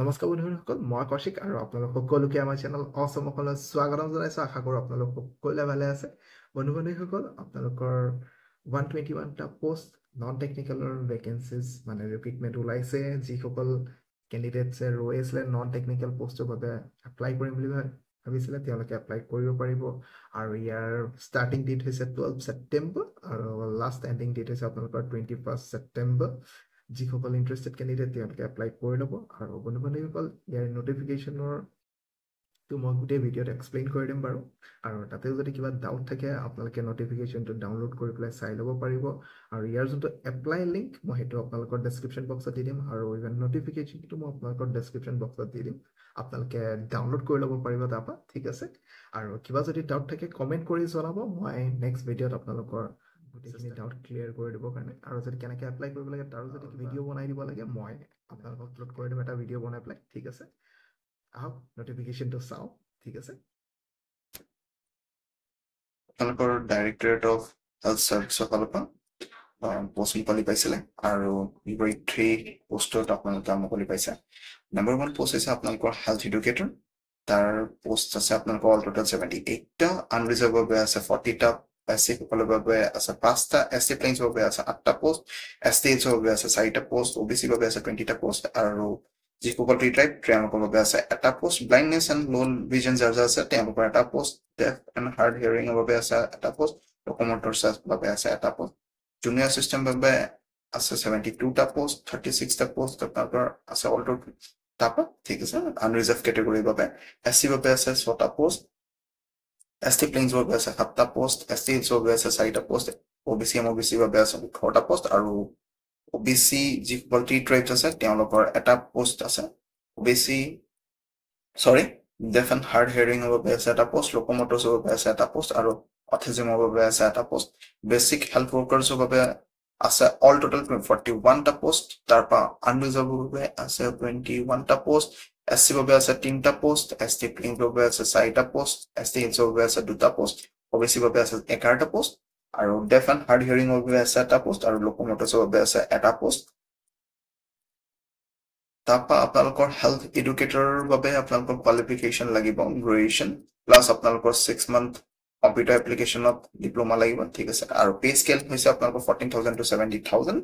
নমস্কাৰ বন্ধুসকল, মই কৌশিক আৰু আপোনালোক সকলোকে আমাৰ চেনেল অসম অসমলৈ স্বাগতম জনাইছোঁ। আশা কৰোঁ আপোনালোক সকলোৱে ভালে আছে। বন্ধুসকল, আপোনালোকৰ 121টা পোষ্ট নন টেকনিকেলৰ ভেকেঞ্চিজ মানে ৰিক্ৰুইটমেণ্ট ওলাইছে। যিসকল কেণ্ডিডেটছে ৰৈ আছিলে নন টেকনিকেল পোষ্টৰ বাবে এপ্লাই কৰিম বুলি ভাবিছিলে তেওঁলোকে এপ্লাই কৰিব পাৰিব। আৰু ইয়াৰ ষ্টাৰ্টিং ডেট হৈছে 12 ছেপ্টেম্বৰ আৰু লাষ্ট এণ্ডিং ডেট হৈছে আপোনালোকৰ 21 ছেপ্টেম্বৰ। যিসকল ইণ্টাৰেষ্টেড কেণ্ডিডেট তেওঁলোকে এপ্লাই কৰি ল'ব। আৰু বন্ধুসকল, ইয়াৰ নটিফিকেশ্যনৰটো মই গোটেই ভিডিঅ'ত এক্সপ্লেইন কৰি দিম বাৰু। আৰু তাতেও যদি কিবা ডাউট থাকে আপোনালোকে নটিফিকেশ্যনটো ডাউনলোড কৰি পেলাই চাই ল'ব পাৰিব। আৰু ইয়াৰ যোনটো এপ্লাই লিংক মই সেইটো আপোনালোকৰ ডেছক্ৰিপশ্যন বক্সত দি দিম, আৰু ইয়াৰ নটিফিকেশ্যনটো মই আপোনালোকৰ ডেছক্ৰিপশ্যন বক্সত দি দিম। আপোনালোকে ডাউনলোড কৰি ল'ব পাৰিব তাৰপৰা, ঠিক আছে। আৰু কিবা যদি ডাউট থাকে কমেণ্ট কৰি জনাব, মই নেক্সট ভিডিঅ'ত আপোনালোকৰ গোটেইখিনি ডাউট ক্লিয়াৰ কৰি দিবৰ কাৰণে। আৰু যদি কেনেকৈ এপ্লাই কৰিব লাগে তাৰো যদি ভিডিঅ' বনাই দিব লাগে মই আপোনালোকক আপলোড কৰি দিম এটা ভিডিঅ' বনাই পেলাই, ঠিক আছে। আহক নটিফিকেশ্যনটো চাওঁ, ঠিক আছে। আপোনালোকৰ ডাইৰেক্টৰেট অফ হেল্থ ছাৰ্ভিচৰ ফালৰ পৰা পোষ্ট মুকলি পাইছিলে আৰু গ্ৰেড 3 পোষ্টত আপোনালোকে মুকলি পাইছে। নম্বৰ 1 পোষ্ট হৈছে আপোনালোকৰ হেল্থ এডুকেটৰ। তাৰ পোষ্ট আছে আপোনালোকৰ অল টোটেল 78টা, আনৰিজাৰ্ভৰ বাবে আছে 40টা, এছচি সকলৰ বাবে আছে 5টা, এছচি প্লেইনছৰ বাবে আছে 8টা পোষ্ট, এছটি এইচৰ বাবে আছে 4টা পোষ্ট, অবিচি বাবে আছে 20টা পোষ্ট, আৰু যিসকল ট্ৰাইব তেওঁলোকৰ বাবে আছে এটা পোষ্ট, ব্লাইণ্ডনেছ এণ্ড ল' ভিজন যাৰ যাৰ আছে তেওঁলোকৰ এটা পোষ্ট, ডেফ এণ্ড হাৰ্ড হিয়াৰিঙৰ বাবে আছে এটা পোষ্ট, লোক'মটৰ্ছৰ বাবে আছে এটা পোষ্ট, জুনিয়ৰ এছিষ্টেণ্ট বাবে আছে 72টা পোষ্ট, 36টা পোষ্ট আপোনালোকৰ আছে অল টোটেল তাৰপৰা, ঠিক আছে। আনৰিজাৰ্ভ কেটেগৰীৰ বাবে এছচি বাবে আছে 6টা পোষ্ট, এছটি প্লেইনছৰ বাবে আছে 7টা পোষ্ট, এছটি হিলছৰ বাবে আছে 4টা পোষ্ট, অবিচি এমঅবিচি বাবে আছে 18টা পোষ্ট, আৰু অবিচি যিসকল ট্ৰাইবছ আছে তেওঁলোকৰ এটা পোষ্ট আছে। ডেফ এণ্ড হাৰ্ড হিয়াৰিঙৰ বাবে আছে এটা পোষ্ট, লোক'মটৰ্ছৰ বাবে আছে এটা পোষ্ট, আৰু অটিজমৰ বাবে আছে এটা পোষ্ট। বেচিক হেল্থ ৱৰ্কাৰ্ছৰ বাবে আছে অল টোটেল 41টা পোষ্ট, তাৰপৰা আনৰিজাৰ্ভৰ বাবে আছে 21টা পোষ্ট, এছচি বাবে আছে 3টা পোষ্ট, এছটি প্লেইনছৰ বাবে আছে 4টা পোষ্ট, এছটি হিলছৰ বাবে আছে 2টা পোষ্ট, অবিচি বাবে আছে 11টা পোষ্ট, আৰু ডেফ এণ্ড হাৰ্ড হিয়াৰিঙৰ বাবে আছে এটা পোষ্ট, আৰু লোক'মটৰ্ছৰ বাবে আছে এটা পোষ্ট। তাৰপৰা আপোনালোকৰ হেল্থ এডুকেটৰৰ বাবে আপোনালোকৰ কোৱালিফিকেশ্যন লাগিব গ্ৰেজুৱেশ্যন প্লাছ আপোনালোকৰ 6 মান্থ কম্পিউটাৰ এপ্লিকেশ্যনত ডিপ্ল'মা লাগিব, ঠিক আছে। আৰু পে স্কেল হৈছে আপোনালোকৰ 14,000 to 70,000।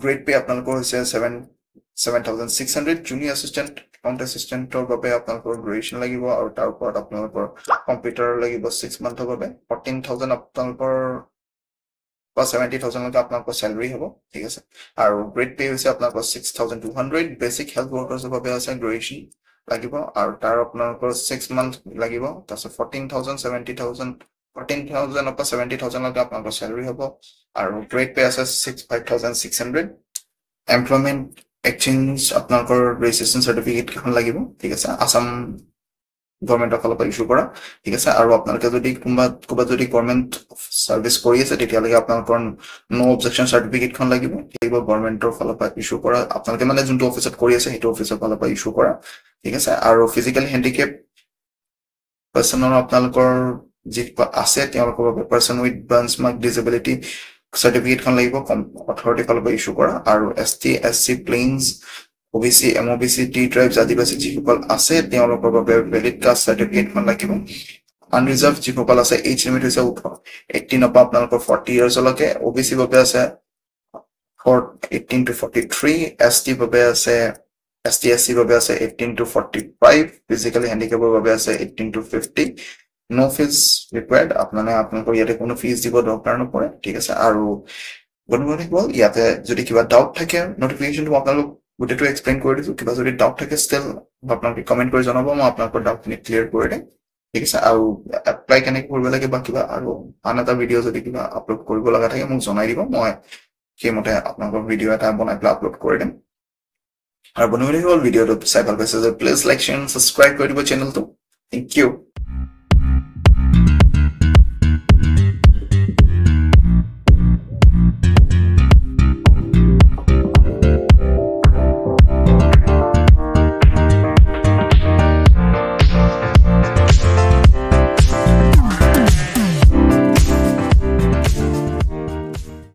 গ্ৰেড পে আপোনালোকৰ হৈছে 7,600। জুনিয়ৰ এছিষ্টেণ্ট একাউণ্ট এছিষ্টেণ্টৰ বাবে আপোনালোকৰ গ্ৰেজুৱেশ্যন লাগিব, আৰু তাৰ ওপৰত আপোনালোকৰ কম্পিউটাৰ লাগিব 6 মান্থৰ বাবে। 14,000 আপোনালোকৰ 70,000লৈকে আপোনালোকৰ চেলাৰী হ'ব, ঠিক আছে। আৰু গ্ৰেড পে হৈছে আপোনালোকৰ 6,200। বেচিক হেল্থ ৱৰ্কাৰ্ছৰ বাবে আছে গ্ৰেজুৱেশ্যন লাগিব, আৰু তাৰ আপোনালোকৰ 6 মান্থ লাগিব। তাৰপিছত 14,000 পৰা 70,000লৈকে আপোনালোকৰ চেলাৰী হ'ব, আৰু গ্ৰেড পে আছে 5,600। এমপ্লয়মেণ্ট এক্সচেঞ্জ আপোনালোকৰ ৰেজিষ্ট্ৰেশ্যন চাৰ্টিফিকেট কেইখন লাগিব, ঠিক আছে, আছাম গভৰ্ণমেণ্টৰ ফালৰ পৰা ইছ্যু কৰা, ঠিক আছে। আৰু আপোনালোকে যদি ক'ৰবাত যদি গভৰ্ণমেণ্ট চাৰ্ভিচ কৰি আছে তেতিয়ালৈকে আপোনালোকৰ ন' অবজেকশ্যন চাৰ্টিফিকেটখন লাগিব, গভৰ্ণমেণ্টৰ ফালৰ পৰা ইছ্যু কৰা, আপোনালোকে মানে যোনটো অফিচত কৰি আছে সেইটো অফিচৰ ফালৰ পৰা ইছ্যু কৰা, ঠিক আছে। আৰু ফিজিকেলি হেণ্ডিকেপ পাৰ্চনৰ আপোনালোকৰ যি আছে তেওঁলোকৰ বাবে person with benchmark disability চাৰ্টিফিকেটখন লাগিব অথৰিটিৰ ফালৰ পৰা ইছ্যু কৰা। আৰু ST SC plains OBC MOBC tribes Adivasi যিসকল আছে তেওঁলোকৰ বাবে ভেলিড কাষ্ট চাৰ্টিফিকেটখন লাগিব। আনৰিজাৰ্ভ যিসকল আছে এইজ লিমিট হৈছে 18 পৰা আপোনালোকৰ 40 ইয়াৰ্ছলৈকে। অবিচি বাবে আছে 18 to 43, এছটি বাবে আছে এছটি এছচি বাবে আছে 18 to 45, ফিজিকেলি হেণ্ডিকেপৰ বাবে আছে 18 to 50। ন' ফিজ ৰিকুৱাৰ্ড, আপোনালোকৰ ইয়াতে কোনো ফিজ দিব দৰকাৰ নপৰে, ঠিক আছে। আৰু বন্ধুসকল, ইয়াতে যদি কিবা ডাউট থাকে নটিফিকেশ্যনটো আপোনালোক গোটেইটো এক্সপ্লেইন কৰি দিছোঁ। কিবা যদি ডাউট থাকে ষ্টিল আপোনালোকে কমেণ্ট কৰি জনাব, মই আপোনালোকৰ ডাউটখিনি ক্লিয়াৰ কৰি দিম, ঠিক আছে। আৰু এপ্লাই কেনেকৈ কৰিব লাগে বা কিবা আৰু আন এটা ভিডিঅ' যদি কিবা আপলোড কৰিব লগা থাকে মোক জনাই দিব, মই সেইমতে আপোনালোকৰ ভিডিঅ' এটা বনাই পেলাই আপলোড কৰি দিম। আৰু বন্ধুসকল, ভিডিঅ'টো চাই ভাল পাইছে যে প্লিজ লাইক শ্বেয়াৰ ছাবস্ক্ৰাইব কৰি দিব চেনেলটো। Thank U.